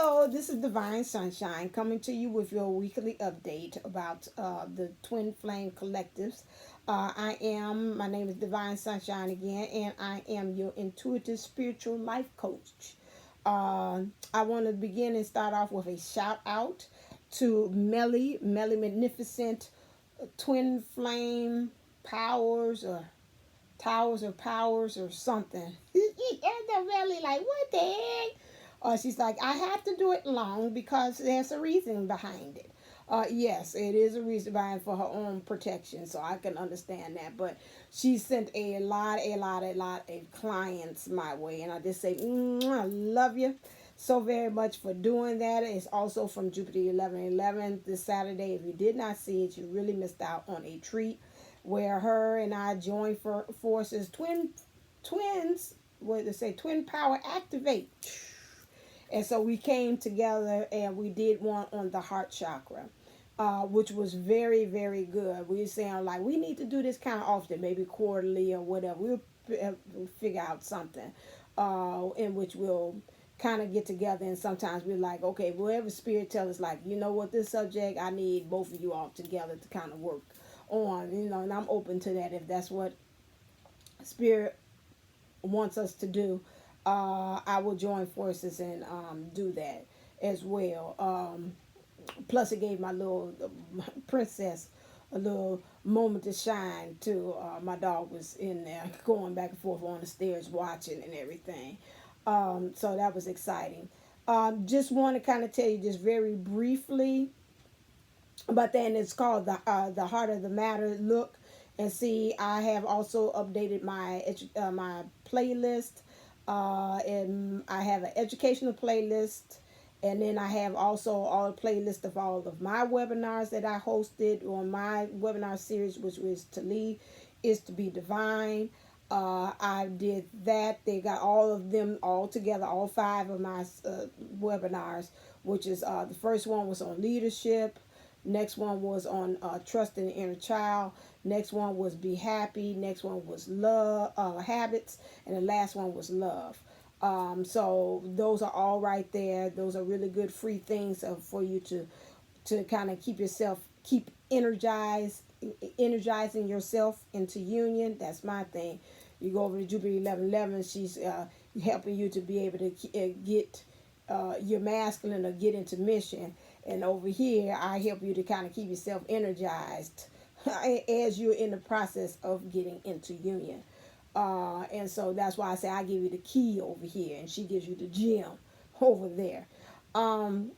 Hello, this is Divine Sunshine coming to you with your weekly update about the Twin Flame Collectives. My name is Divine Sunshine again, and I am your intuitive spiritual life coach. I want to begin and start off with a shout out to Melly Magnificent Twin Flame Powers or Towers or Powers or something. And they're really like, what the heck? She's like, I have to do it long because there's a reason behind it. Yes, it is a reason behind for her own protection, so I can understand that. But she sent a lot of clients my way, and I just say, I love you so very much for doing that. It's also from Jupiter 1111 this Saturday. If you did not see it, you really missed out on a treat where her and I joined forces, twins, what they say, twin power activate. And so we came together and we did one on the heart chakra, which was very, very good. We were saying, like, we need to do this kind of often, maybe quarterly or whatever. We'll figure out something in which we'll kind of get together. And sometimes we're like, okay, whatever spirit tells us, like, you know what, this subject, I need both of you all together to kind of work on, and I'm open to that if that's what spirit wants us to do. I will join forces and do that as well. Plus, it gave my little princess a little moment to shine too. My dog was in there going back and forth on the stairs watching and everything. So that was exciting. Just want to kind of tell you just very briefly, but then it's called the Heart of the Matter. Look and see. I have also updated my playlist. And I have an educational playlist, and then I have also all the playlist of all of my webinars that I hosted on my webinar series, which was To Lead is to Be Divine. I did that. They got all of them all together, all 5 of my webinars, which is the first one was on leadership. Next one was on trust in the inner child. Next one was be happy. Next one was love, habits. And the last one was love. So those are all right there. Those are really good free things for you to kind of keep energizing yourself into union. That's my thing. You go over to Jupiter 1111. She's helping you to be able to get your masculine or get into mission. And over here, I help you to kind of keep yourself energized as you're in the process of getting into union. And so that's why I say I give you the key over here, and she gives you the gem over there. And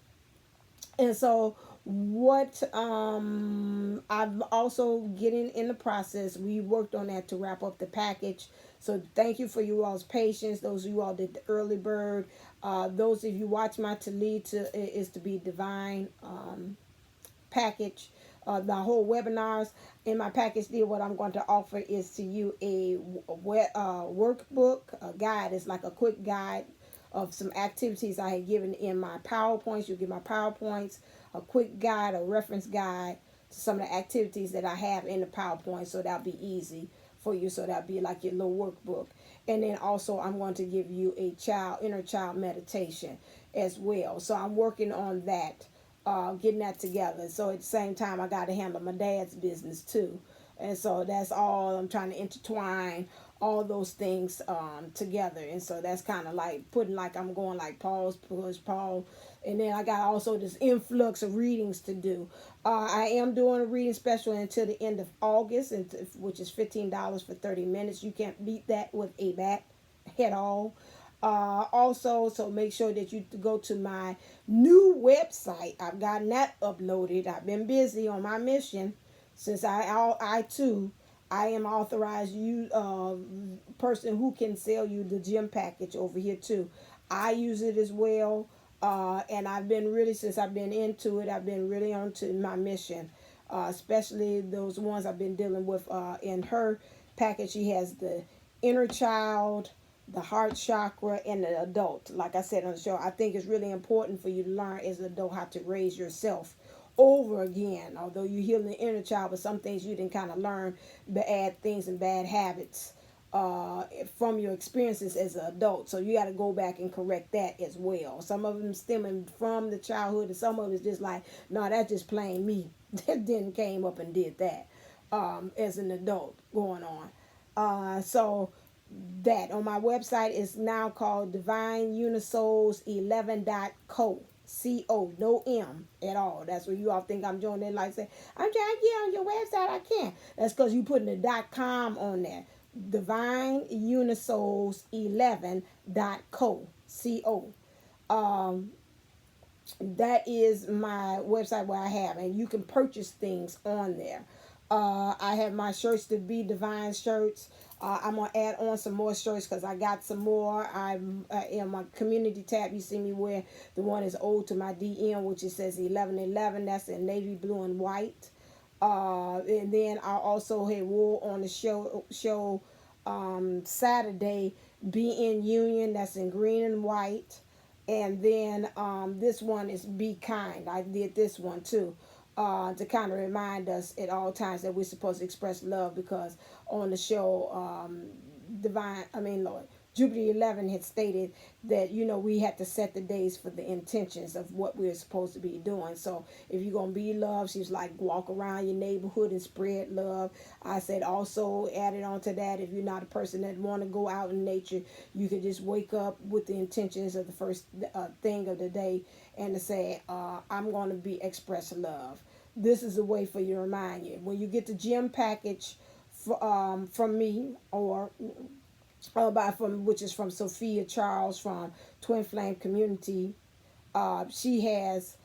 so what I'm also getting in the process, we worked on that to wrap up the package. So thank you for you all's patience. Those of you all did the early bird. Those of you watch my To Lead is to Be Divine package, the whole webinars in my package deal. What I'm going to offer is to you a workbook, a guide. It's like a quick guide of some activities I had given in my PowerPoints. You get my PowerPoints, a quick guide, a reference guide to some of the activities that I have in the PowerPoint, so that'll be easy for you. So that'll be like your little workbook. And then also I'm going to give you a inner child meditation as well. So I'm working on that, getting that together. So at the same time, I got to handle my dad's business too. And so that's all I'm trying to intertwine all those things together. And so that's kind of like putting, like I'm going like pause, push, pause. And then I got also this influx of readings to do. I am doing a reading special until the end of August, which is $15 for 30 minutes. You can't beat that with a bat at all. Also, so make sure that you go to my new website. I've gotten that uploaded. I've been busy on my mission since I too am authorized person who can sell you the gym package over here too. I use it as well. And I've been really, since I've been into it, I've been really on to my mission, especially those ones I've been dealing with. In her package, she has the inner child, the heart chakra, and the adult. Like I said on the show, I think it's really important for you to learn as an adult how to raise yourself over again. Although you heal the inner child, but some things you didn't kind of learn bad things and bad habits from your experiences as an adult. So you got to go back and correct that as well. Some of them stemming from the childhood, and some of it's just like, no, that's just plain me that then came up and did that as an adult going on. So that on my website is now called DivineUnisouls11.co. CO, no M at all. That's what you all think I'm doing. They like say, I'm trying to get on your website. I can't. That's because you putting the .com on there. DivineUnisouls11.co. CO. That is my website where I have, and you can purchase things on there. I have my shirts to be divine shirts. I'm gonna add on some more shirts because I got some more. I'm in my community tab. You see me wear the one is ode to my DM, which it says 1111. That's in navy blue and white. And then I also had wore on the show Saturday, Be in Union. That's in green and white. And then this one is Be Kind. I did this one too. To kind of remind us at all times that we're supposed to express love, because on the show, Jupiter 11 had stated that, we had to set the days for the intentions of what we're supposed to be doing. So if you're going to be loved, she was like, walk around your neighborhood and spread love. I said also added on to that, if you're not a person that want to go out in nature, you could just wake up with the intentions of the first thing of the day and to say, I'm going to be express love. This is a way for you to remind you. When you get the gym package from me, or which is from Sophia Charles from TwinFlame Community, she has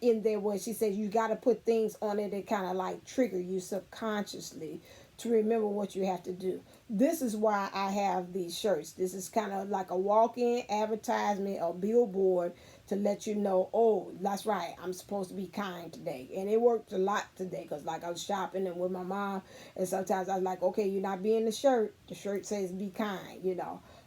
in there where she says you got to put things on it that kind of like trigger you subconsciously to remember what you have to do. This is why I have these shirts. This is kind of like a walk-in advertisement or billboard to let you know, oh, that's right, I'm supposed to be kind today. And it worked a lot today because like I was shopping and with my mom, and sometimes I was like, okay, you're not being the shirt. The shirt says be kind,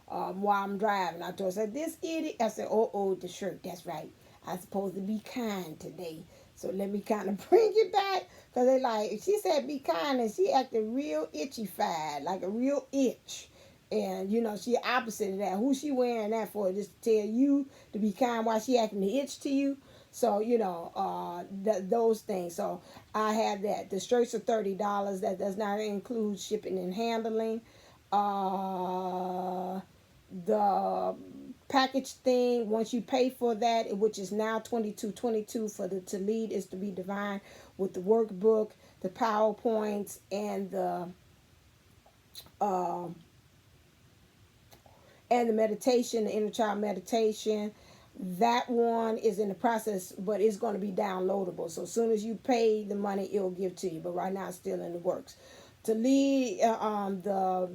while I'm driving. I told her, I said, this idiot. I said, oh, the shirt, that's right. I'm supposed to be kind today. So let me kind of bring it back. Because they like, she said be kind, and she acted real itchy-fied, like a real itch. And, she opposite of that. Who's she wearing that for? Just to tell you to be kind while she acting the itch to you? So, those things. So, I have that. The shirts are $30. That does not include shipping and handling. The package thing, once you pay for that, which is now $22.22 for the To Lead is to Be Divine, with the workbook, the PowerPoints, and the meditation, the inner child meditation. That one is in the process, but it's going to be downloadable. So as soon as you pay the money, it'll give to you. But right now it's still in the works. To lead the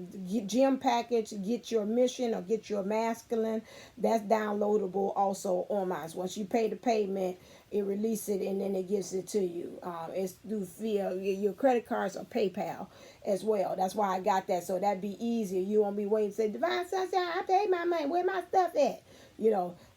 gym package, Get Your Mission or Get Your Masculine, that's downloadable also on mine. Once you pay the payment, it releases it and then it gives it to you. It's through via your credit cards or PayPal as well. That's why I got that, so that'd be easier. You won't be waiting to say, Divine Sunshine, I paid my money, where my stuff at?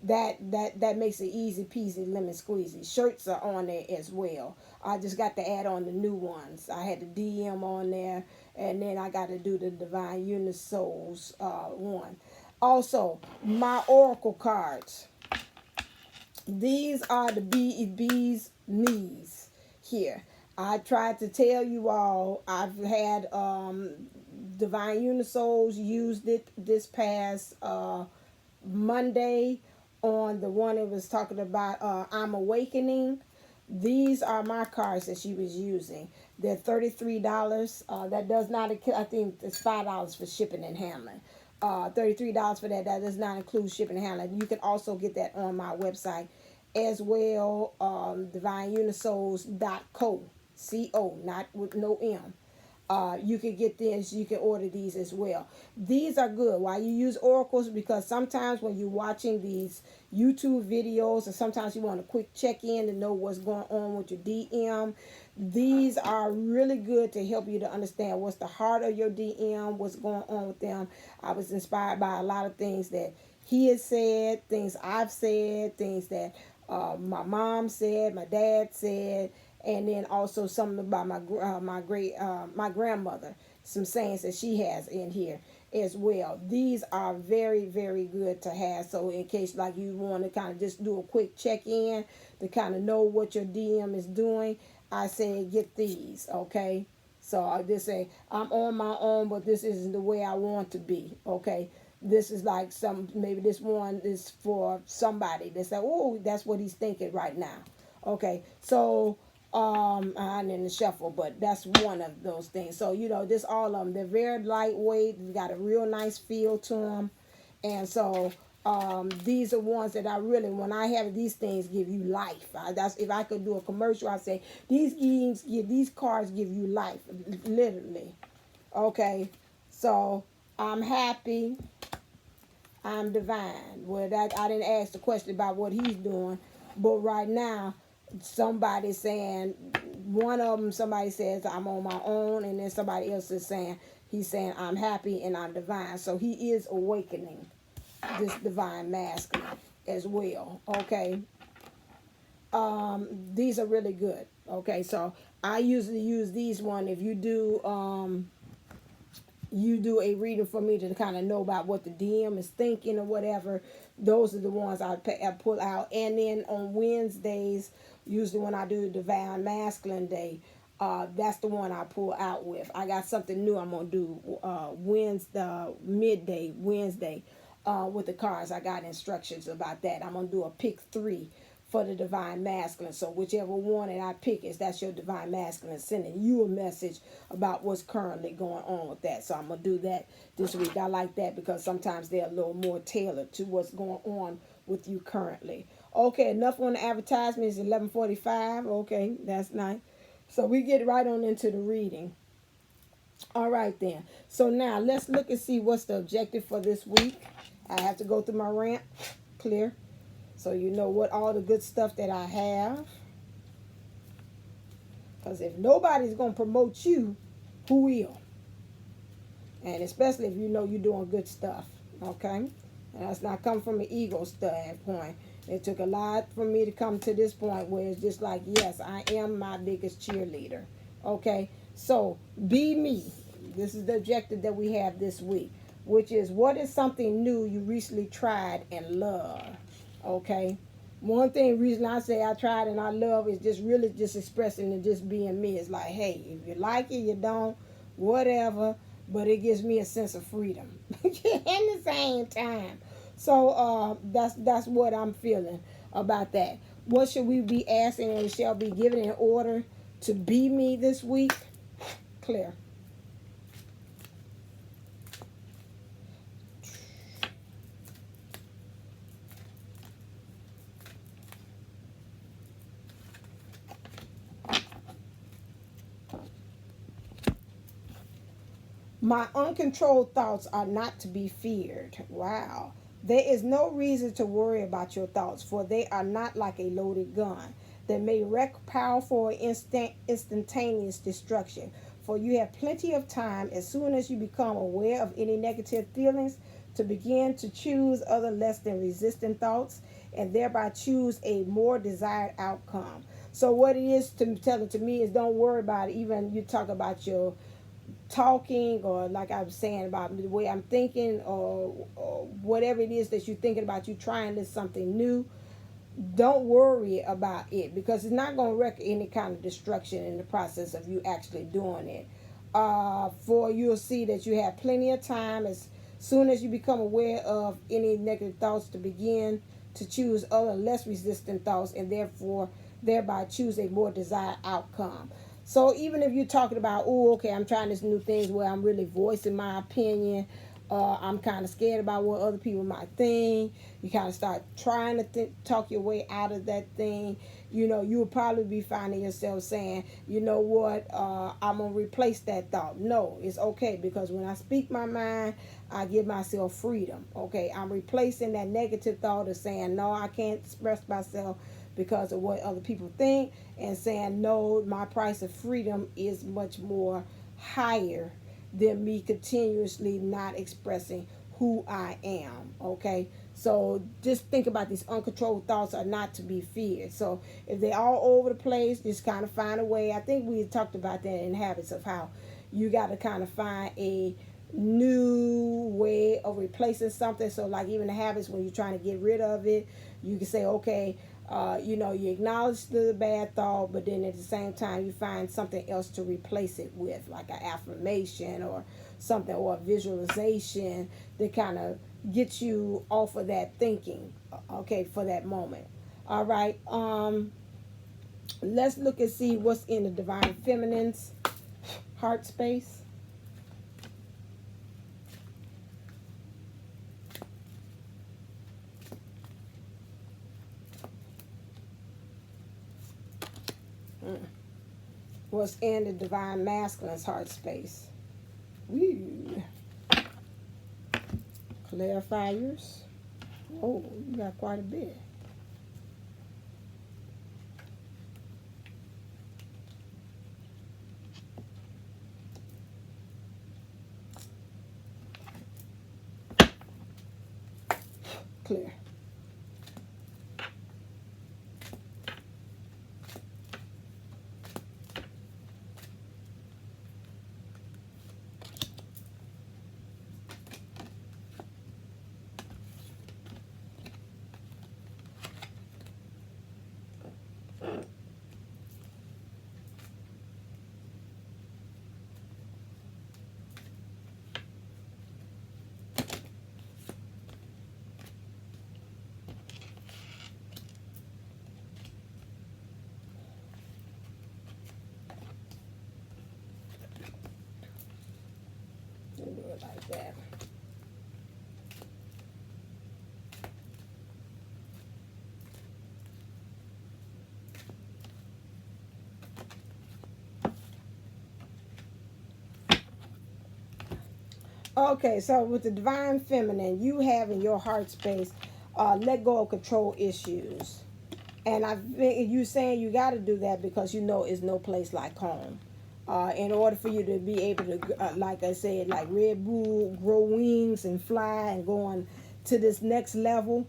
That makes it easy peasy lemon squeezy. Shirts are on there as well. I just got to add on the new ones. I had the DM on there, and then I got to do the Divine Unisouls one. Also, my Oracle cards. These are the bee's knees here. I tried to tell you all, I've had Divine Unisouls used it this past Monday on the one it was talking about I'm Awakening. These are my cards that she was using. They're $33. That does not, I think it's $5 for shipping and handling. $33 for that. That does not include shipping and handling. You can also get that on my website as well, DivineUnisouls.co. C-O, not with no M. You can get this, you can order these as well. These are good. Why you use oracles? Because sometimes when you're watching these YouTube videos, or sometimes you want a quick check-in to know what's going on with your DM, these are really good to help you to understand what's the heart of your DM, what's going on with them. I was inspired by a lot of things that he has said, things I've said, things that my mom said, my dad said, and then also something about my grandmother, some sayings that she has in here as well. These are very, very good to have. So in case like you want to kind of just do a quick check-in to kind of know what your DM is doing, I say get these, okay? So I just say I'm on my own, but this isn't the way I want to be, okay? This is like maybe this one is for somebody that say, oh, that's what he's thinking right now. Okay, so I'm in the shuffle, but that's one of those things. So just all of them, they're very lightweight. They got a real nice feel to them, and so these are ones that I really, when I have these things, give you life. That's if I could do a commercial, I'd say these cards give you life, literally. Okay, so I'm happy. I'm divine. Well, that I didn't ask the question about what he's doing, but right now, somebody's saying, one of them, somebody says I'm on my own, and then somebody else is saying, he's saying I'm happy and I'm divine. So he is awakening this divine masculine as well. Okay. These are really good. Okay, so I usually use these one if you do a reading for me to kind of know about what the DM is thinking or whatever. Those are the ones I pull out. And then on Wednesdays, usually when I do the Divine Masculine Day, that's the one I pull out with. I got something new I'm going to do Wednesday, midday Wednesday with the cards. I got instructions about that. I'm going to do a pick 3 for the Divine Masculine. So whichever one that I pick that's your Divine Masculine, sending you a message about what's currently going on with that. So I'm going to do that this week. I like that because sometimes they're a little more tailored to what's going on with you currently. Okay, enough on the advertisement. It's 11:45. Okay, that's nice. So we get right on into the reading. All right then. So now let's look and see what's the objective for this week. I have to go through my rant. Clear. So you know what all the good stuff that I have. Because if nobody's going to promote you, who will? And especially if you know you're doing good stuff. Okay? And that's not coming from an ego standpoint. It took a lot for me to come to this point where it's just like, yes, I am my biggest cheerleader. Okay? So, be me. This is the objective that we have this week. Which is, what is something new you recently tried and love? Okay, one reason I say I tried and I love is just really just expressing and just being me. It's like, hey, if you like it, you don't, whatever, but it gives me a sense of freedom at the same time. So that's what I'm feeling about that. What should we be asking and shall be given in order to be me this week? Clear. My uncontrolled thoughts are not to be feared. Wow. There is no reason to worry about your thoughts, for they are not like a loaded gun. They may wreak powerful instantaneous destruction. For you have plenty of time, as soon as you become aware of any negative feelings, to begin to choose other less than resistant thoughts, and thereby choose a more desired outcome. So what it is to tell it to me is, don't worry about it. Even you talk about your talking, or like I was saying about the way I'm thinking, or whatever it is that you're thinking about, you trying this something new, don't worry about it, because it's not going to wreak any kind of destruction in the process of you actually doing it. For you'll see that you have plenty of time, as soon as you become aware of any negative thoughts, to begin to choose other less resistant thoughts, and thereby choose a more desired outcome. So even if you're talking about, oh, okay, I'm trying this new things where I'm really voicing my opinion, I'm kind of scared about what other people might think, you kind of start trying to talk your way out of that thing, you'll probably be finding yourself saying, you know what, I'm going to replace that thought. No, it's okay, because when I speak my mind, I give myself freedom. Okay, I'm replacing that negative thought of saying, no, I can't express myself because of what other people think, and saying, no, my price of freedom is much more higher than me continuously not expressing who I am. Okay, So just think about these uncontrolled thoughts are not to be feared. So if they're all over the place, just kind of find a way. I think we talked about that in habits of how you got to kind of find a new way of replacing something. So like even the habits, when you're trying to get rid of it, you can say, okay, you acknowledge the bad thought, but then at the same time you find something else to replace it with, like an affirmation or something, or a visualization that kind of gets you off of that thinking, okay, for that moment. All right, let's look and see what's in the Divine Feminine's heart space. What's in the Divine Masculine's heart space. Woo. Clarifiers. Oh, you got quite a bit. Clear. Do it like that. Okay, so with the Divine Feminine, you have in your heart space, let go of control issues. And I think you saying you got to do that because you know it's no place like home. In order for you to be able to, like I said, like Red Bull, grow wings and fly and go on to this next level,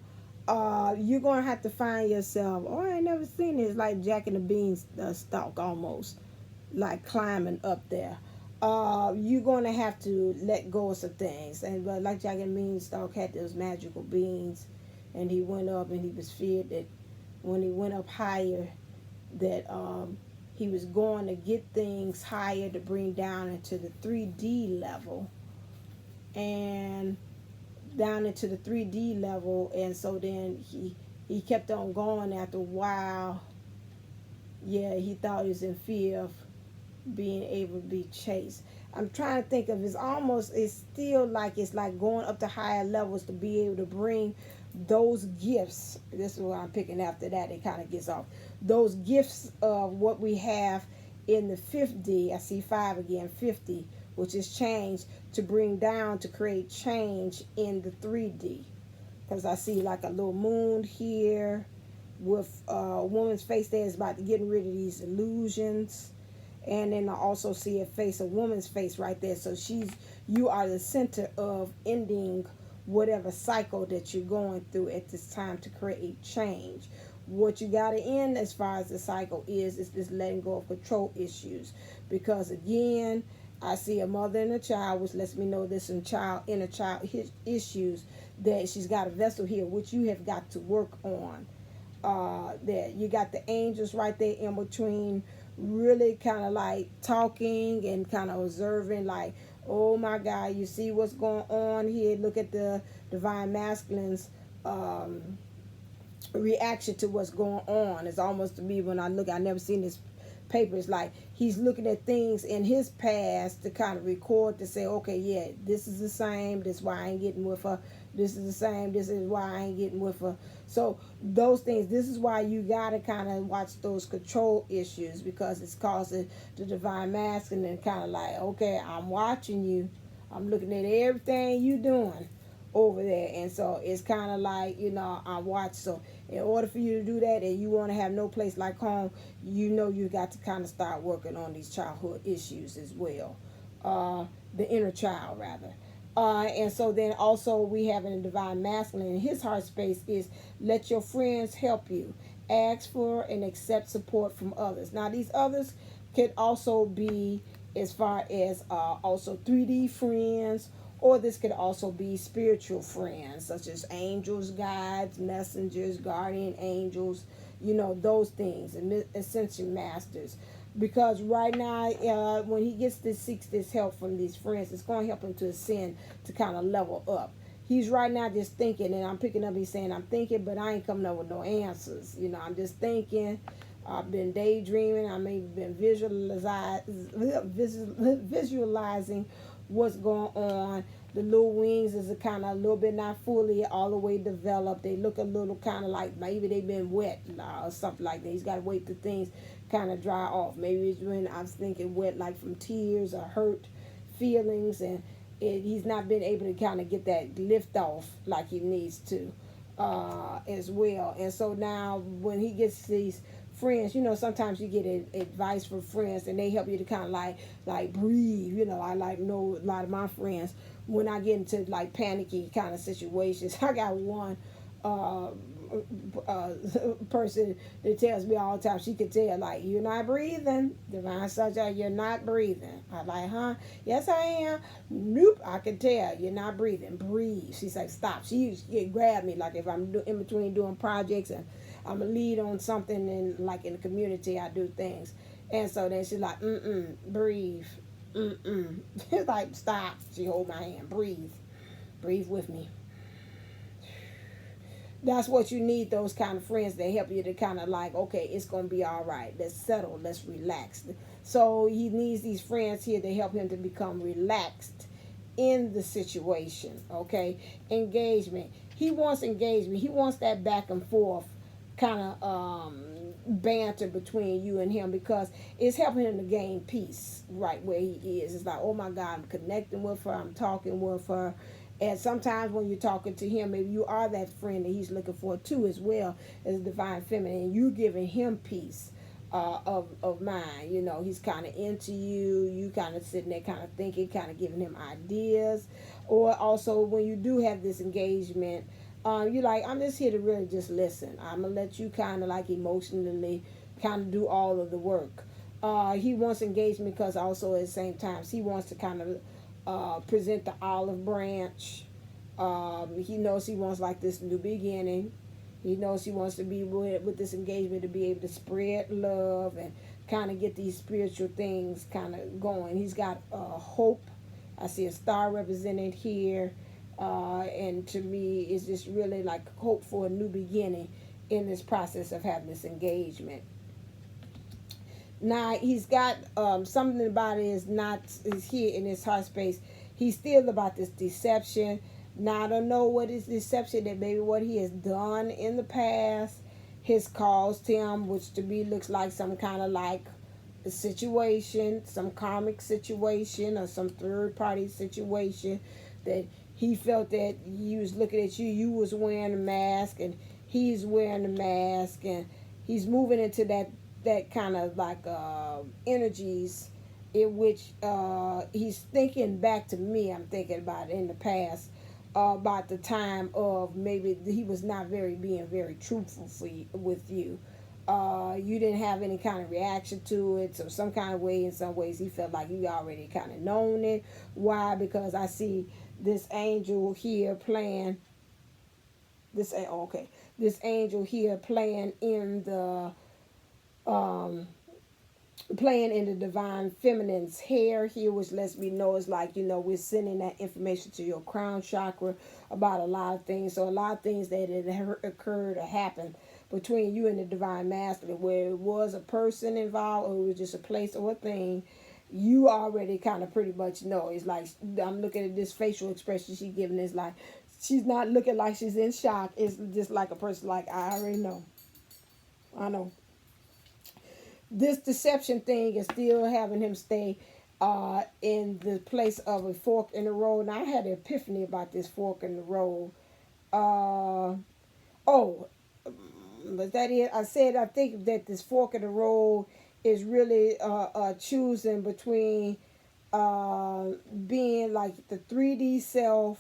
you're going to have to find yourself, oh, I ain't never seen this, like Jack and the Beanstalk almost, like climbing up there. You're going to have to let go of some things. And like Jack and the Beanstalk had those magical beans, and he went up and he was feared that when he went up higher, that he was going to get things higher to bring down into the 3D level, and down into the 3D level. And so then he kept on going. After a while, yeah, he thought he was in fear of being able to be chased. I'm trying to think of, it's still like it's like going up to higher levels to be able to bring those gifts. This is what I'm picking after that. It kind of gets off. Those gifts of what we have in the 50, I see 5 again, 50, which is change, to bring down, to create change in the 3D. Because I see like a little moon here with a woman's face there is about to getting rid of these illusions. And then I also see a woman's face right there. So you are the center of ending whatever cycle that you're going through at this time to create change. What you got to end as far as the cycle is this letting go of control issues. Because again, I see a mother and a child, which lets me know there's some inner child issues, that she's got a vessel here, which you have got to work on. That you got the angels right there in between, really kind of like talking and kind of observing, like, oh my God, you see what's going on here. Look at the Divine Masculine's reaction to what's going on. It's almost to me, when I look, I never seen this paper, it's like he's looking at things in his past to kind of record, to say, okay, yeah, this is the same, this is why I ain't getting with her, this is the same, this is why I ain't getting with her. So those things, this is why you got to kind of watch those control issues, because it's causing the Divine Masculine and kind of like, okay, I'm watching you, I'm looking at everything you doing over there. And so it's kind of like, I watch. So in order for you to do that, and you want to have no place like home, you got to kind of start working on these childhood issues as well, the inner child rather. And so then also we have in the divine masculine, his heart space is let your friends help you. Ask for and accept support from others. Now these others could also be as far as also 3D friends, or this could also be spiritual friends such as angels, guides, messengers, guardian angels, those things, and ascension masters. Because right now, when he seeks this help from these friends, it's going to help him to ascend, to kind of level up. He's right now just thinking, and I'm picking up, he's saying, I'm thinking, but I ain't coming up with no answers. I'm just thinking. I've been daydreaming. I may have been visualizing what's going on. The little wings is a kind of a little bit not fully all the way developed. They look a little kind of like maybe they've been wet or something like that. He's got to wait till things kind of dry off. Maybe it's when I was thinking wet like from tears or hurt feelings, and he's not been able to kind of get that lift off like he needs to as well. And so now when he gets these friends, sometimes you get advice from friends and they help you to kind of like breathe. I know a lot of my friends, when I get into like panicky kind of situations, I got one person that tells me all the time, she could tell, like, you're not breathing, divine sunshine, you're not breathing. I'm like, huh? Yes, I am. Nope, I can tell you're not breathing. Breathe. She's like, stop. She grab me, like if I'm in between doing projects and I'm a lead on something, and like in the community I do things, and so then she's like, breathe. It's like, stop. She hold my hand. Breathe with me. That's what you need, those kind of friends. They help you to kind of like, okay, it's going to be all right. Let's settle. Let's relax. So he needs these friends here to help him to become relaxed in the situation, okay? Engagement. He wants engagement. He wants that back and forth kind of banter between you and him, because it's helping him to gain peace right where he is. It's like, oh my God, I'm connecting with her. I'm talking with her. And sometimes when you're talking to him, maybe you are that friend that he's looking for too, as well as a divine feminine. And you're giving him peace of mind. He's kind of into you. You kind of sitting there kind of thinking, kind of giving him ideas. Or also when you do have this engagement, you're like, I'm just here to really just listen. I'm going to let you kind of like emotionally kind of do all of the work. He wants engagement because also at the same time, he wants to kind of present the olive branch. He knows he wants like this new beginning. He knows he wants to be with this engagement to be able to spread love and kind of get these spiritual things kind of going. He's got hope. I see a star represented here. And to me, it's just really like hope for a new beginning in this process of having this engagement. Now he's got something about it is here in his heart space. He's still about this deception. Now I don't know what is deception, that maybe what he has done in the past has caused him, which to me looks like some kind of like a situation, some karmic situation or some third party situation, that he felt that he was looking at you, you was wearing a mask and he's wearing a mask, and he's moving into that kind of like energies in which he's thinking back to me. I'm thinking about in the past, about the time of maybe he was not being very truthful with you. You didn't have any kind of reaction to it, so some kind of way, in some ways he felt like you already kind of known it. Why? Because I see this angel here playing this angel here playing in the divine feminine's hair here, which lets me know it's like, we're sending that information to your crown chakra about a lot of things. So a lot of things that had occurred or happened between you and the divine masculine, where it was a person involved or it was just a place or a thing, you already kind of pretty much know. It's like, I'm looking at this facial expression she's giving. It's like she's not looking like she's in shock. It's just like a person like, I already know. I know. This deception thing is still having him stay in the place of a fork in the road. And I had an epiphany about this fork in the road. Was that it? I said I think that this fork in the road is really choosing between being like the 3D self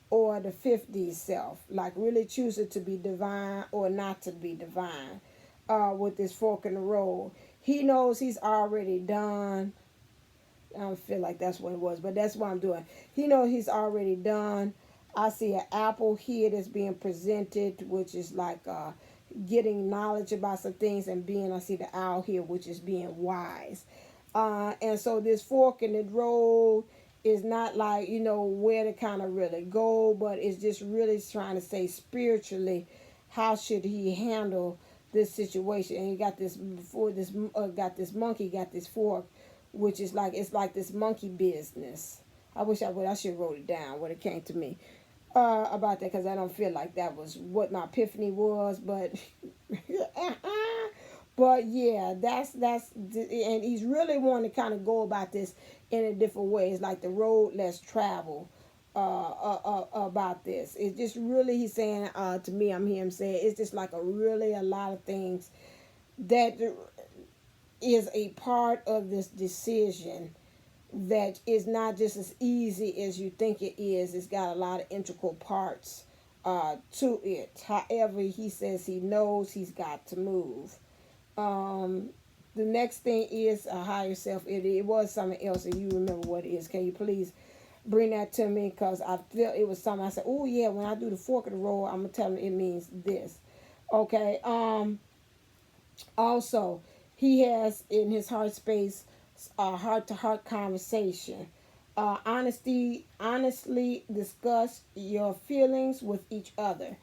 or the 5D self, like really choosing to be divine or not to be divine, with this fork in the road. He knows he's already done. I don't feel like that's what it was, but that's what I'm doing. He knows he's already done. I see an apple here that's being presented, which is like getting knowledge about some things, and I see the owl here, which is being wise. And so this fork in the road is not like, where to kind of really go, but it's just really trying to say spiritually, how should he handle this situation? And you got this, got this monkey, got this fork, which is like, it's like this monkey business. I wish I should have wrote it down when it came to me about that, because I don't feel like that was what my epiphany was, but but yeah, that's and he's really wanting to kind of go about this in a different way. It's like the road less traveled about this. It's just really, he's saying to me, I'm hearing him say, it's just like a lot of things that is a part of this decision that is not just as easy as you think it is. It's got a lot of integral parts to it. However, he says he knows he's got to move. The next thing is a higher self. It was something else, and you remember what it is. Can you please bring that to me? Because I feel it was something. I said, oh yeah, when I do the fork of the road, I'm gonna tell him it means this. Okay. Also, he has in his heart space a heart-to-heart conversation. Honestly discuss your feelings with each other.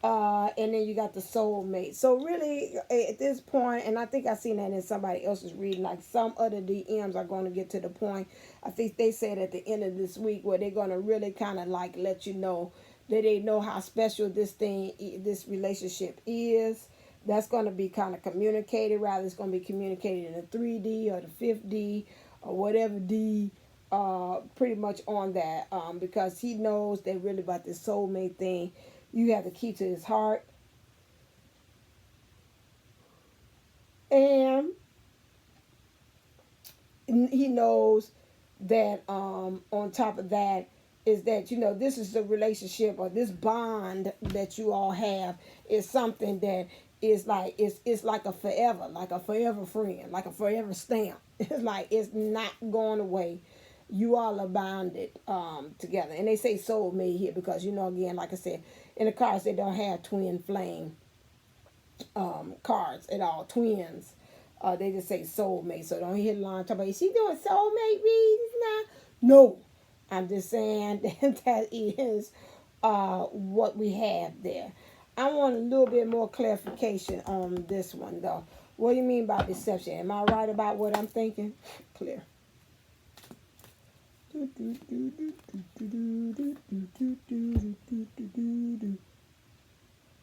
And then you got the soulmate. So really, at this point, and I think I seen that in somebody else's reading, like some other DMs are going to get to the point. I think they said at the end of this week where they're going to really kind of like let you know that they know how special this relationship is. That's going to be kind of communicated. Rather, it's going to be communicated in the 3D or the 5D or whatever D, pretty much on that, because he knows that really about this soulmate thing. You have to keep to his heart. And he knows that on top of that is that, this is the relationship or this bond that you all have is something that is like, it's like a forever friend, like a forever stamp. It's like, it's not going away. You all are bounded together. And they say soulmate here because, again, like I said, in the cards, they don't have twin flame cards at all. Twins. They just say soulmate. So don't hit a line talk about, is she doing soulmate readings now? No. I'm just saying that is what we have there. I want a little bit more clarification on this one, though. What do you mean by deception? Am I right about what I'm thinking? Clear.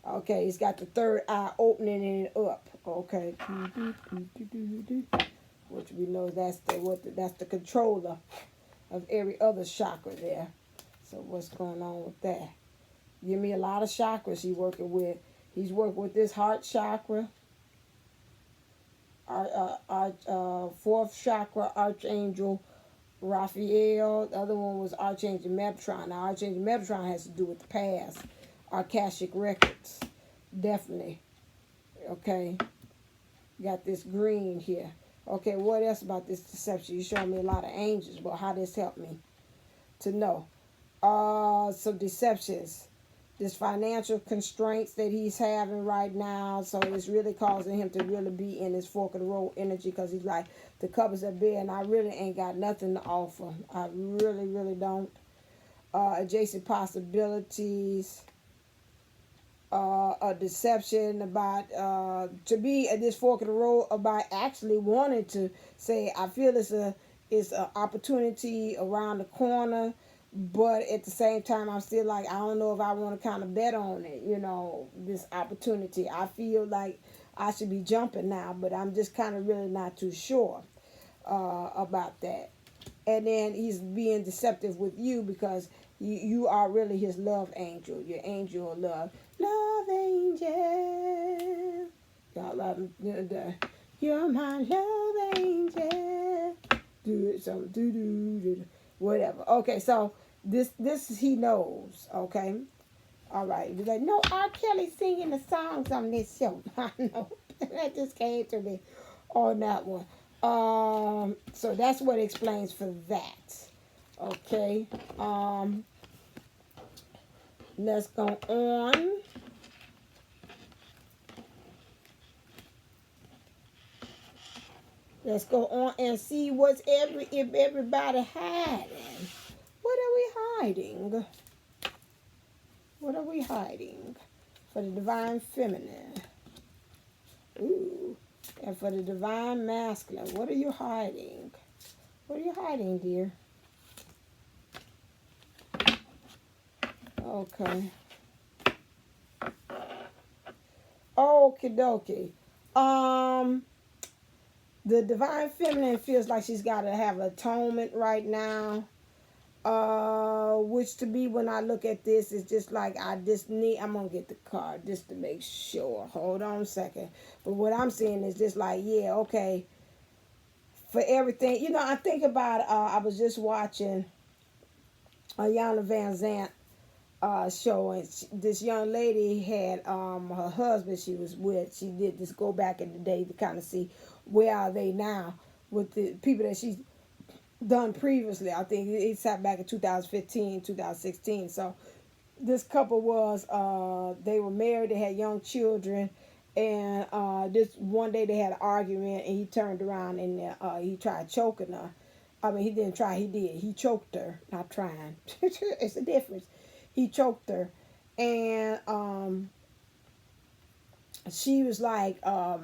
Okay, he's got the third eye opening it up. Okay, which we know that's the controller of every other chakra there. So what's going on with that? Give me a lot of chakras he's working with. He's working with this heart chakra, our fourth chakra, Archangel Raphael. The other one was Archangel Metatron. Now, Archangel Metatron has to do with the past, Akashic records, definitely. Okay, got this green here. Okay, what else about this deception? You're showing me a lot of angels, but how this helped me to know? Some deceptions. This financial constraints that he's having right now, so it's really causing him to really be in this fork of the road energy, because he's like, the cupboards are bare and I really ain't got nothing to offer. I really, really don't. Adjacent possibilities. A deception about to be at this fork of the road about actually wanting to say, I feel it's a opportunity around the corner, but at the same time I'm still like, I don't know if I want to kind of bet on it, this opportunity. I feel like I should be jumping now, but I'm just kind of really not too sure about that. And then he's being deceptive with you because you are really his love angel, your angel of love. Love angel. Y'all love him. You're my love angel. do it, so do whatever. Okay, so this he knows. Okay, all right. He's like, no, R. Kelly singing the songs on this show. I know that just came to me on that one. So that's what explains for that. Okay. Let's go on. Let's go on and see if everybody hiding. What are we hiding? What are we hiding? For the divine feminine. Ooh. And for the divine masculine, what are you hiding? What are you hiding, dear? Okay. Okie dokie. The divine feminine feels like she's got to have atonement right now. Which to me, when I look at this, is just like I'm gonna get the card just to make sure. Hold on a second. But what I'm seeing is just like, yeah, okay. For everything, I think about. I was just watching a Yana Van Zant show, and this young lady had her husband she was with. She did this go back in the day to kind of see where are they now with the people that she's done previously. I think it sat back in 2015, 2016. So this couple was they were married, they had young children, and this one day they had an argument, and he turned around and he tried choking her. I mean, he didn't try, he did. He choked her, not trying. It's a difference. He choked her, and she was like, I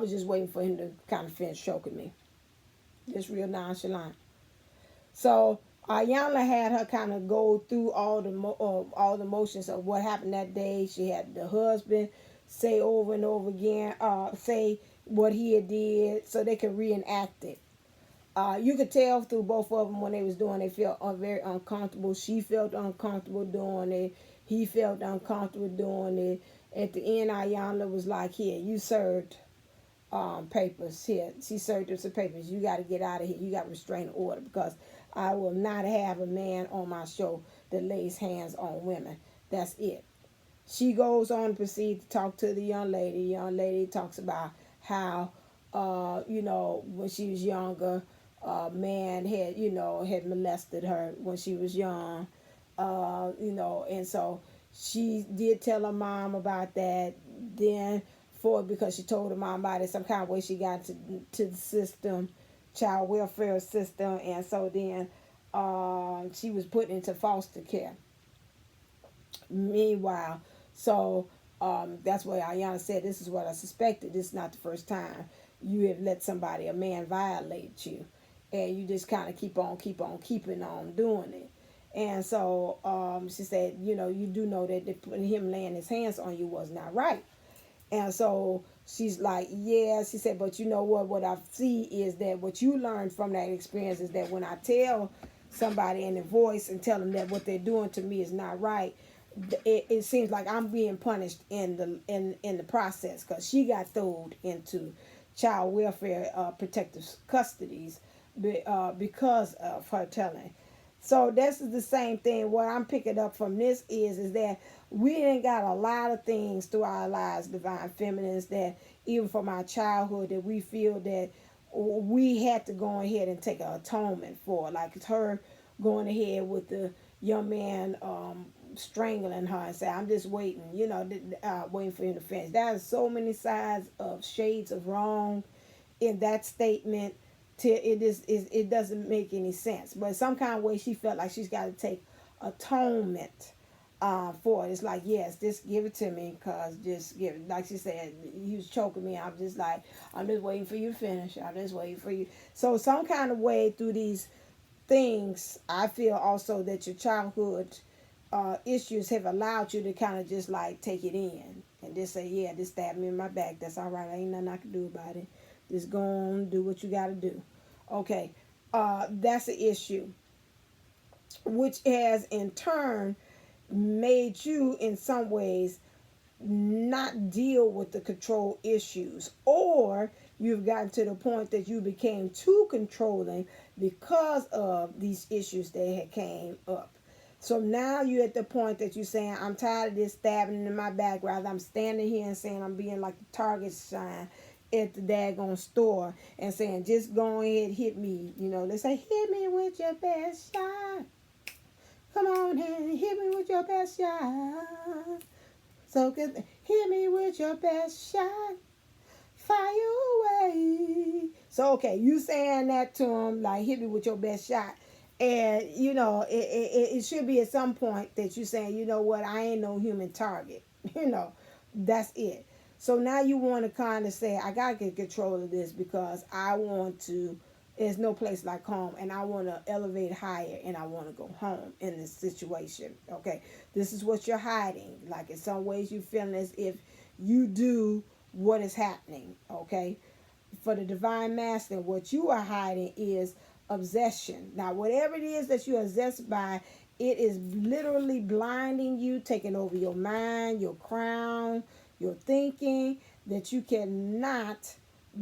was just waiting for him to kind of finish choking me. Just real nonchalant. So Ayana had her kind of go through all the motions of what happened that day. She had the husband say over and over again, say what he had did, so they could reenact it. You could tell through both of them when they was doing it, they felt very uncomfortable. She felt uncomfortable doing it. He felt uncomfortable doing it. At the end, Ayana was like, here, you served papers. Here, she served him some papers. You got to get out of here. You got restraining order, because I will not have a man on my show that lays hands on women. That's it. She goes on to proceed to talk to the young lady. The young lady talks about how, when she was younger, man had molested her when she was young, and so she did tell her mom about that. Then, because she told her mom about it, some kind of way she got to the system, child welfare system, and so then she was put into foster care. Meanwhile, so that's why Ayana said, this is what I suspected. This is not the first time you have let a man violate you, and you just kind of keep on keeping on doing it. And so she said, you do know that him laying his hands on you was not right. And so she's like, yeah. She said, but you know what I see is that what you learned from that experience is that when I tell somebody in the voice and tell them that what they're doing to me is not right, it seems like I'm being punished in the process, because she got thrown into child welfare protective custodies because of her telling. So this is the same thing. What I'm picking up from this is that we ain't got a lot of things through our lives, divine feminines, that even from our childhood that we feel that we had to go ahead and take an atonement for. Like it's her going ahead with the young man strangling her and say, I'm just waiting, waiting for him to finish. There's so many sides of shades of wrong in that statement. It doesn't make any sense. But some kind of way she felt like she's got to take atonement for it. It's like, yes, just give it to me, because just give it. Like she said, he was choking me. I'm just like, I'm just waiting for you to finish. I'm just waiting for you. So some kind of way through these things, I feel also that your childhood issues have allowed you to kind of just like take it in and just say, yeah, just stab me in my back. That's all right. Ain't nothing I can do about it. Just go on, do what you got to do. Okay, that's an issue, which has in turn made you in some ways not deal with the control issues, or you've gotten to the point that you became too controlling because of these issues that had came up. So now you're at the point that you're saying, I'm tired of this stabbing in my back. Rather, I'm standing here and saying I'm being like the Target sign at the daggone store and saying, just go ahead, hit me. You know, they say, hit me with your best shot. Come on and hit me with your best shot. So good. Hit me with your best shot. Fire away. So, okay, you saying that to him, like, hit me with your best shot. And, you know, it should be at some point that you're saying, you know what, I ain't no human target. You know, that's it. So now you want to kind of say, I got to get control of this because I want to, there's no place like home, and I want to elevate higher, and I want to go home in this situation. Okay, this is what you're hiding. Like, in some ways you feeling as if you do what is happening. Okay, for the divine masculine, what you are hiding is obsession. Now, whatever it is that you're obsessed by, it is literally blinding you, taking over your mind, your crown, your thinking, that you cannot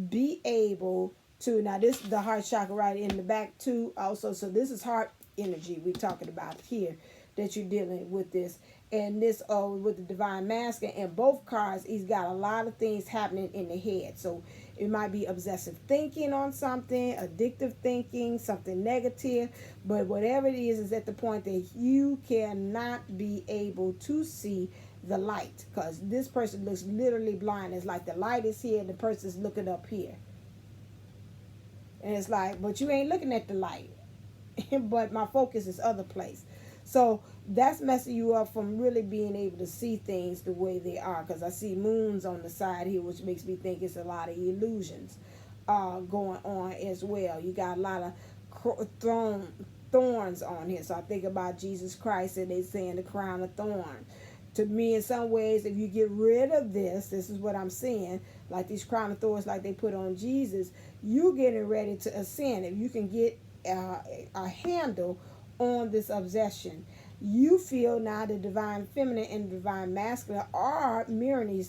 be able to. Now, this is the heart chakra right in the back too also. So this is heart energy we're talking about here, that you're dealing with this. And this with the divine masculine, and both cards, he's got a lot of things happening in the head. So it might be obsessive thinking on something, addictive thinking, something negative. But whatever it is at the point that you cannot be able to see the light. Because this person looks literally blind. It's like the light is here and the person's looking up here. And it's like, but you ain't looking at the light. But my focus is other place. So that's messing you up from really being able to see things the way they are. Because I see moons on the side here, which makes me think it's a lot of illusions going on as well. You got a lot of thorns on here. So I think about Jesus Christ, and they saying the crown of thorns. To me, in some ways, if you get rid of this is what I'm seeing, like these crown of thorns like they put on Jesus, you getting ready to ascend. If you can get a handle on this obsession, you feel now the divine feminine and the divine masculine are mirroring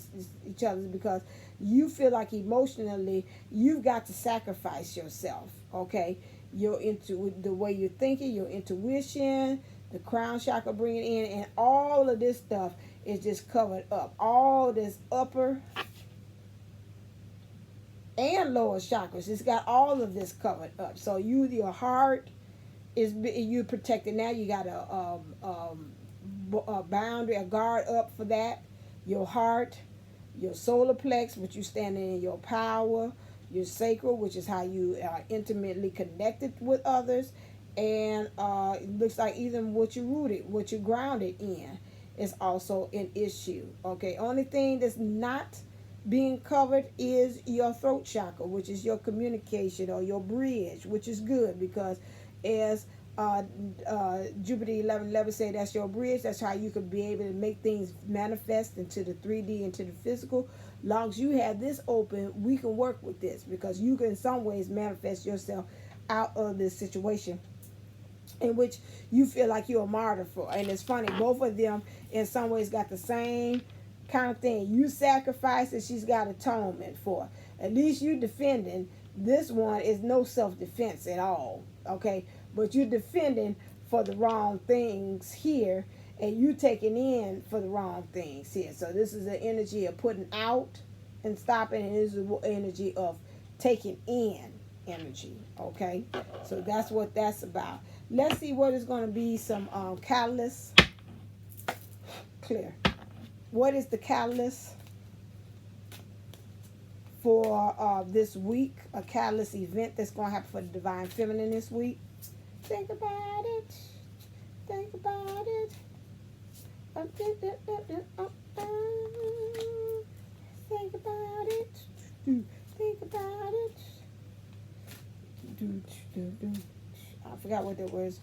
each other, because you feel like emotionally you've got to sacrifice yourself. Okay, the way you're thinking, your intuition, the crown chakra bringing in, and all of this stuff is just covered up. All this upper and lower chakras, it's got all of this covered up. So your heart is you protected. Now you got a boundary, a guard up for that. Your heart, your solar plex, which you standing in your power, your sacral, which is how you are intimately connected with others, and it looks like even what you rooted, what you grounded in, is also an issue. Okay, only thing that's not being covered is your throat chakra, which is your communication or your bridge, which is good, because as Jupiter 11 say, that's your bridge. That's how you can be able to make things manifest into the 3D, into the physical. Long as you have this open, we can work with this, because you can in some ways manifest yourself out of this situation in which you feel like you're a martyr for. And it's funny, both of them in some ways got the same kind of thing. You sacrifice and she's got atonement for. At least you defending. This one is no self-defense at all. Okay, but you're defending for the wrong things here, and you taking in for the wrong things here. So this is the energy of putting out and stopping, and this is the energy of taking in energy. Okay, so that's what that's about. Let's see what is going to be some catalyst. Clear. What is the catalyst for this week? A catalyst event that's going to happen for the divine feminine this week. Think about it. Think about it. Think about it. Think about it. I forgot what that was.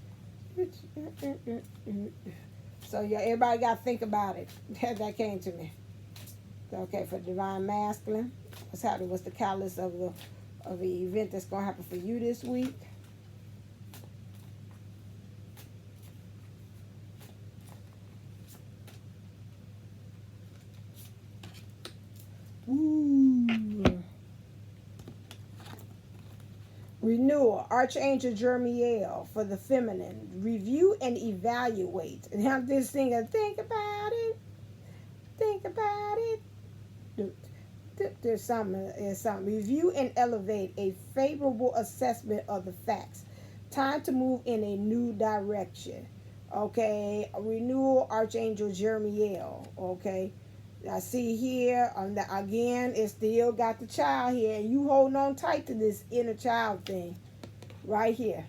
So yeah, everybody got to think about it. That came to me. Okay, for divine masculine, what's happening? What's the catalyst of the event that's going to happen for you this week? Ooh. Renewal, Archangel Jermiel for the feminine. Review and evaluate. And have this thing of think about it. Think about it. There's something. Review and elevate a favorable assessment of the facts. Time to move in a new direction. Okay. Renewal, Archangel Jermiel. Okay. I see here, again, it still got the child here. And you holding on tight to this inner child thing right here.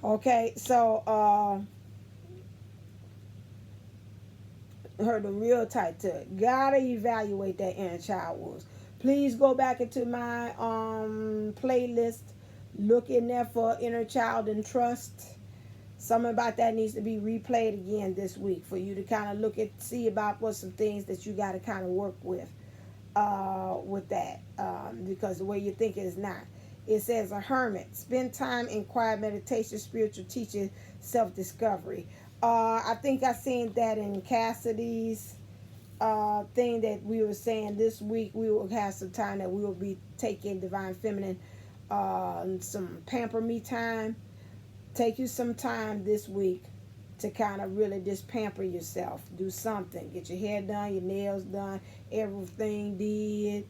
Okay, so, heard them real tight to it. Gotta evaluate that inner child wounds. Please go back into my playlist. Look in there for inner child and trust. Something about that needs to be replayed again this week for you to kind of look at, see about what some things that you got to kind of work with that, because the way you think it is not. It says a hermit, spend time in quiet meditation, spiritual teaching, self-discovery. I think I seen that in Cassidy's thing that we were saying this week. We will have some time that we will be taking Divine Feminine, some pamper me time. Take you some time this week to kind of really just pamper yourself. Do something. Get your hair done, your nails done, everything did.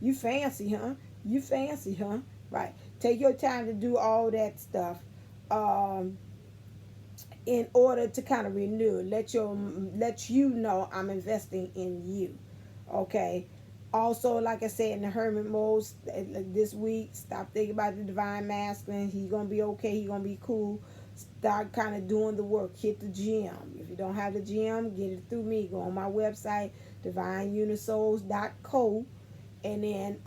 You fancy, huh? You fancy, huh? Right. Take your time to do all that stuff in order to kind of renew. Let you know I'm investing in you. Okay. Also, like I said, in the hermit mode this week, stop thinking about the divine masculine. He's going to be okay. He's going to be cool. Start kind of doing the work. Hit the gym. If you don't have the gym, get it through me. Go on my website, divineunisols.co. And then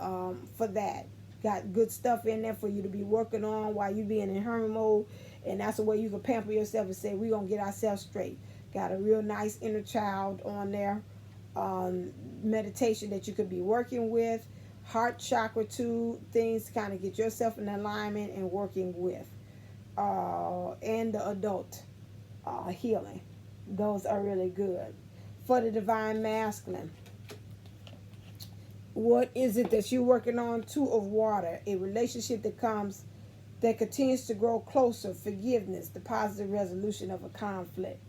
for that, got good stuff in there for you to be working on while you being in hermit mode. And that's the way you can pamper yourself and say, we're going to get ourselves straight. Got a real nice inner child on there. Meditation that you could be working with, heart chakra too, things to kind of get yourself in alignment and working with, and the adult healing. Those are really good. For the divine masculine, what is it that you're working on? Two of water, a relationship that continues to grow closer, forgiveness, the positive resolution of a conflict.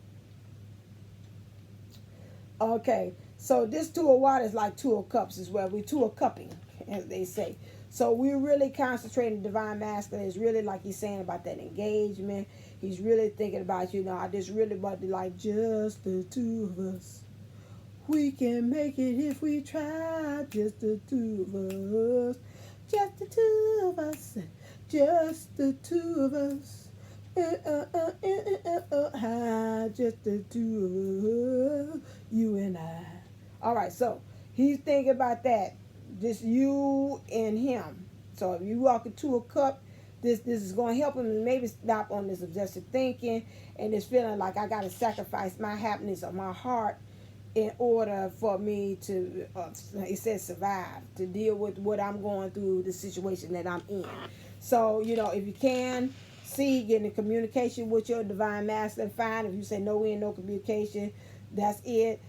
Okay. So this two of water is like two of cups as well. We two of cupping, as they say. So we're really concentrating. Divine masculine is really like he's saying about that engagement. He's really thinking about, I just really about to like just the two of us. We can make it if we try. Just the two of us. Just the two of us. Just the two of us. Just the two of us. You and I. All right, so he's thinking about that, just you and him. So if you walk into a cup, this is going to help him maybe stop on this obsessive thinking and this feeling like I got to sacrifice my happiness or my heart in order for me to, it says survive, to deal with what I'm going through, the situation that I'm in. So, if you can, get in communication with your divine masculine, fine. If you say no, we ain't no communication, that's it.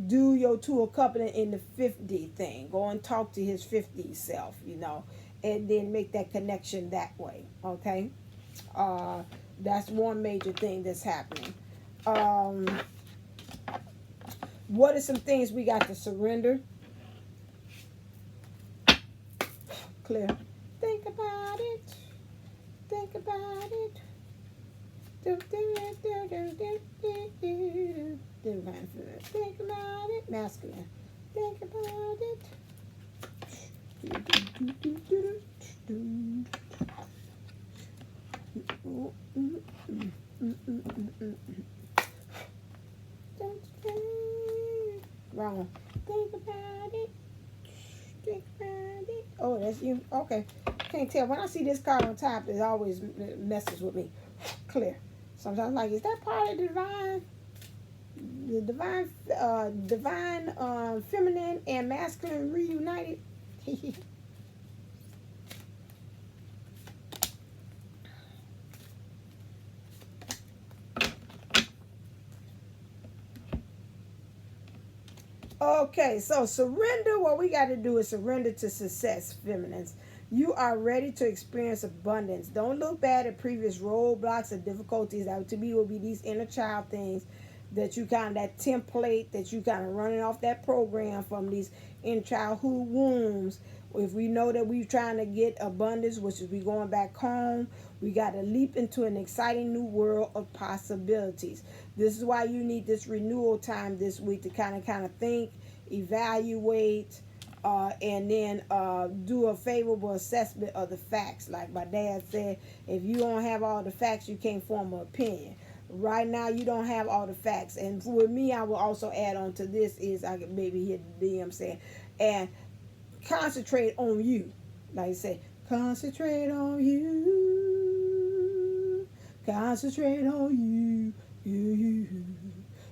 Do your two of cup in the 50 thing. Go and talk to his 50 self, and then make that connection that way. Okay, that's one major thing that's happening. What are some things we got to surrender? Clear. Think about it. Think about it. Think about it. Masculine. Think about it. Wrong. Think about it. Think about it. Oh, that's you. Okay. Can't tell. When I see this card on top, it always messes with me. Clear. Sometimes like, is that part of the divine feminine and masculine reunited? Okay, so surrender. What we got to do is surrender to success, feminines. You are ready to experience abundance. Don't look bad at previous roadblocks and difficulties. That to me will be these inner child things that you kind of, that template that you kind of running off that program from these in childhood wombs. If we know that we're trying to get abundance, which is we going back home, we got to leap into an exciting new world of possibilities. This is why you need this renewal time this week to kind of think, evaluate, and then do a favorable assessment of the facts. Like my dad said, if you don't have all the facts, you can't form an opinion. Right now, you don't have all the facts. And with me, I will also add on to this is, I could maybe hear the DM saying, and concentrate on you. Like I say, concentrate on you. Concentrate on you. You.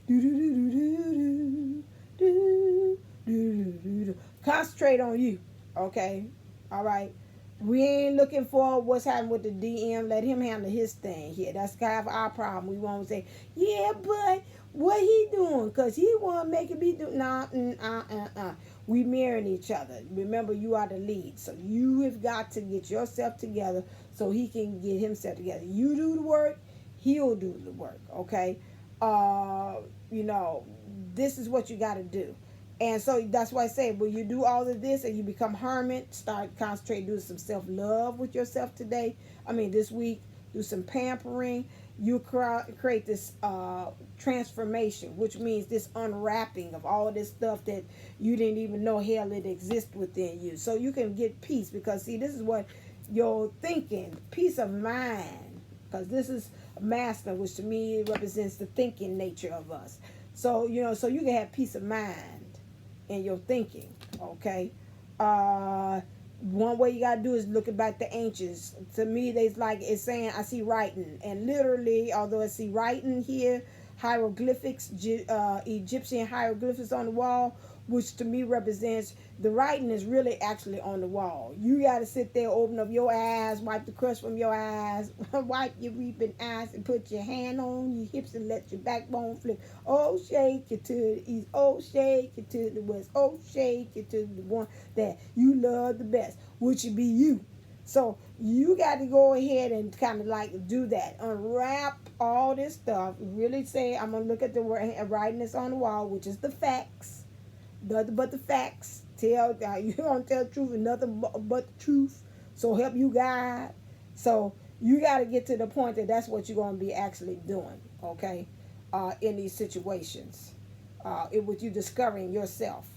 Do, do, do, do, do, do, do, do. Concentrate on you. Okay? All right? We ain't looking for what's happening with the DM. Let him handle his thing here. That's kind of our problem. We won't say, yeah, but what he doing? Because he want to make it be do. Nah, we mirroring each other. Remember, you are the lead. So you have got to get yourself together so he can get himself together. You do the work, he'll do the work. Okay? This is what you got to do. And so that's why I say, when you do all of this and you become hermit, start concentrating, do some self-love with yourself this week, do some pampering. You create this transformation, which means this unwrapping of all this stuff that you didn't even know hell it exists within you. So you can get peace, because see, this is what you're thinking, peace of mind, because this is master, which to me represents the thinking nature of us. So, so you can have peace of mind in your thinking, okay? One way you gotta do is look about the ancients. To me, it's saying, I see writing, and literally, although I see writing here, hieroglyphics, Egyptian hieroglyphics on the wall, which to me represents the writing is really actually on the wall. You got to sit there, open up your eyes, wipe the crust from your eyes, wipe your weeping eyes, and put your hand on your hips and let your backbone flip. Oh, shake it to the east. Oh, shake it to the west. Oh, shake it to the one that you love the best, which would be you. So you got to go ahead and kind of do that. Unwrap all this stuff. Really say, I'm going to look at the writing that's on the wall, which is the facts. Nothing but the facts. You don't tell the truth and nothing but the truth. So help you God. So you got to get to the point that that's what you're going to be actually doing, okay, in these situations. With you discovering yourself,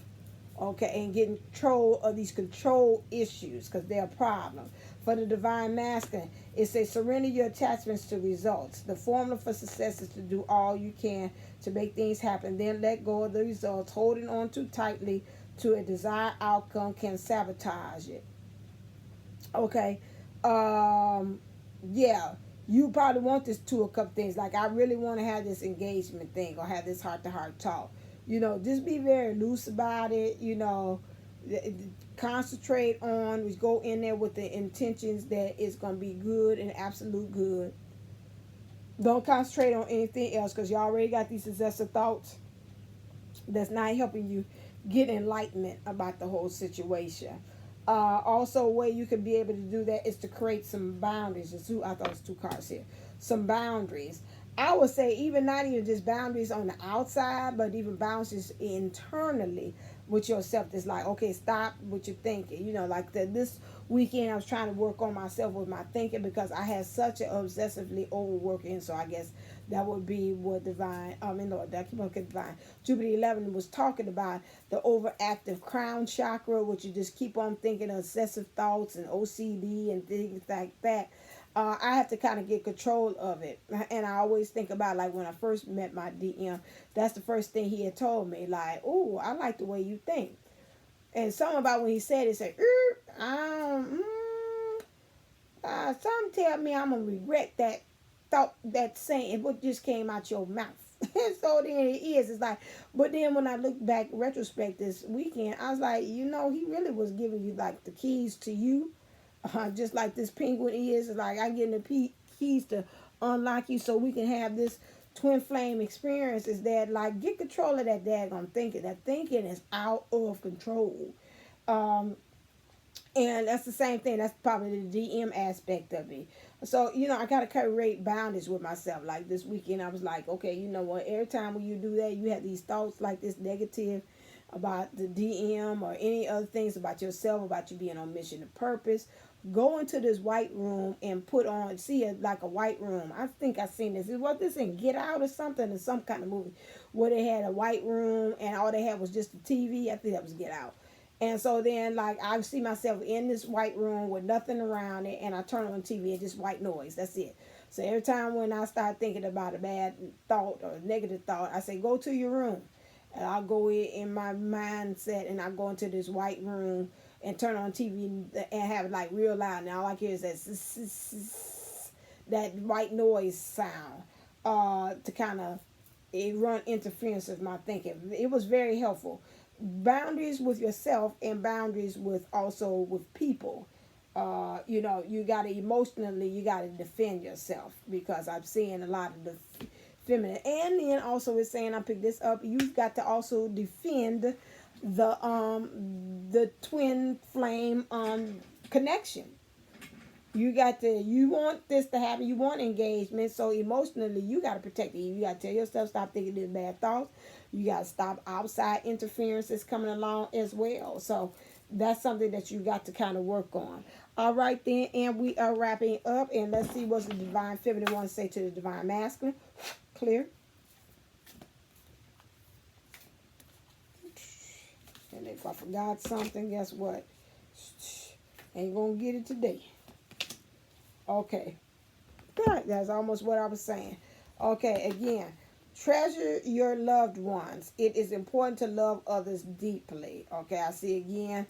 okay, and getting control of these control issues, because they're a problem. For the divine masculine, it says surrender your attachments to results. The formula for success is to do all you can to make things happen, then let go of the results. Holding on too tightly to a desired outcome can sabotage it. Okay. Yeah, you probably want this Two of Cups things. Like, I really want to have this engagement thing or have this heart-to-heart talk. Just be very loose about it. Concentrate on, we go in there with the intentions that it's going to be good and absolute good. Don't concentrate on anything else, because you already got these possessive thoughts that's not helping you get enlightenment about the whole situation. Also, a way you can be able to do that is to create some boundaries. I thought it was two cards here. Some boundaries. I would say even not even just boundaries on the outside, but even boundaries internally with yourself. That's like, okay, stop what you're thinking. Like this weekend I was trying to work on myself with my thinking, because I had such an obsessively overworking. So I guess that would be what divine, Jupiter 11 was talking about, the overactive crown chakra, which you just keep on thinking obsessive thoughts and OCD and things like that. I have to kind of get control of it. And I always think about, like, when I first met my DM, that's the first thing he had told me, like, oh, I like the way you think. And something about when he said it, said, something tell me I'm going to regret that thought, that saying, what just came out your mouth. So then it's like, but then when I look back, retrospect this weekend, I was like, he really was giving you, like, the keys to you. Just like this penguin is, like, I get the keys to unlock you so we can have this twin flame experience. Is that, like, get control of that daggone thinking. That thinking is out of control. And that's the same thing. That's probably the DM aspect of it. So, I got to create boundaries with myself. Like this weekend, I was like, okay, you know what? Every time when you do that, you have these thoughts like this negative about the DM or any other things about yourself, about you being on mission and purpose. Go into this white room and put on, see it like a white room. I think I seen this. Was this in Get Out or something, in some kind of movie where they had a white room and all they had was just the TV? I think that was Get Out. And so then, like, I see myself in this white room with nothing around it, and I turn on TV and just white noise. That's it. So every time when I start thinking about a bad thought or a negative thought, I say, go to your room. And I'll go in my mindset, and I go into this white room and turn on TV and have it like real loud. And all I hear is that white noise sound to kind of it run interference with my thinking. It was very helpful. Boundaries with yourself and boundaries with also with people. You gotta emotionally, you gotta defend yourself, because I'm seeing a lot of the feminine, and then also it's saying, I picked this up, you've got to also defend the twin flame connection. You want this to happen, you want engagement, so emotionally you got to protect it. You got to tell yourself, stop thinking these bad thoughts. You got to stop outside interferences coming along as well. So that's something that you got to kind of work on. All right then, and we are wrapping up, and let's see what the divine feminine wants to say to the divine masculine. Clear. And if I forgot something, guess what? Ain't gonna get it today. Okay. That's almost what I was saying. Okay, again. Treasure your loved ones. It is important to love others deeply. Okay, I see again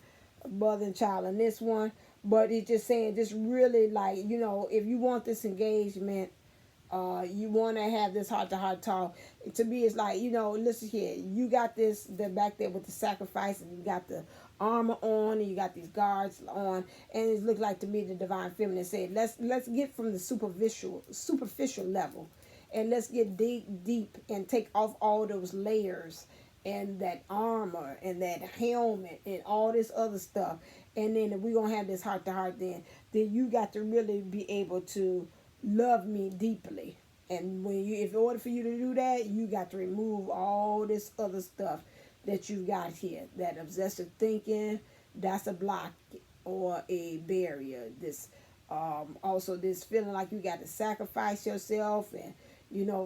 mother and child in this one. But it's just saying, just really like, if you want this engagement, you want to have this heart-to-heart talk. To me, it's like, listen here. You got this, the back there with the sacrifice, and you got the armor on, and you got these guards on, and it looked like to me the divine feminine said, let's get from the superficial level, and let's get deep and take off all those layers and that armor and that helmet and all this other stuff. And then if we're gonna have this heart-to-heart, then you got to really be able to love me deeply. And in order for you to do that, you got to remove all this other stuff that you got here. That obsessive thinking, that's a block or a barrier. This also this feeling like you got to sacrifice yourself and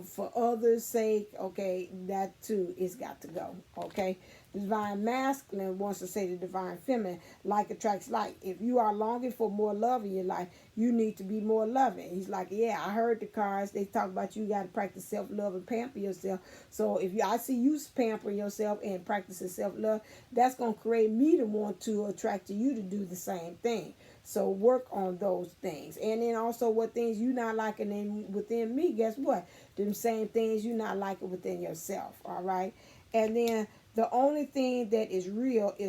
for others' sake. Okay, that too is got to go. Okay, the divine masculine wants to say to divine feminine, like attracts like. If you are longing for more love in your life, you need to be more loving. He's like, yeah, I heard the cards. They talk about you got to practice self-love and pamper yourself. So if I see you pampering yourself and practicing self-love, that's going to create me to want to attract to you to do the same thing. So work on those things. And then also what things you not liking within me, guess what? Them same things you not liking within yourself. All right. And then the only thing that is real is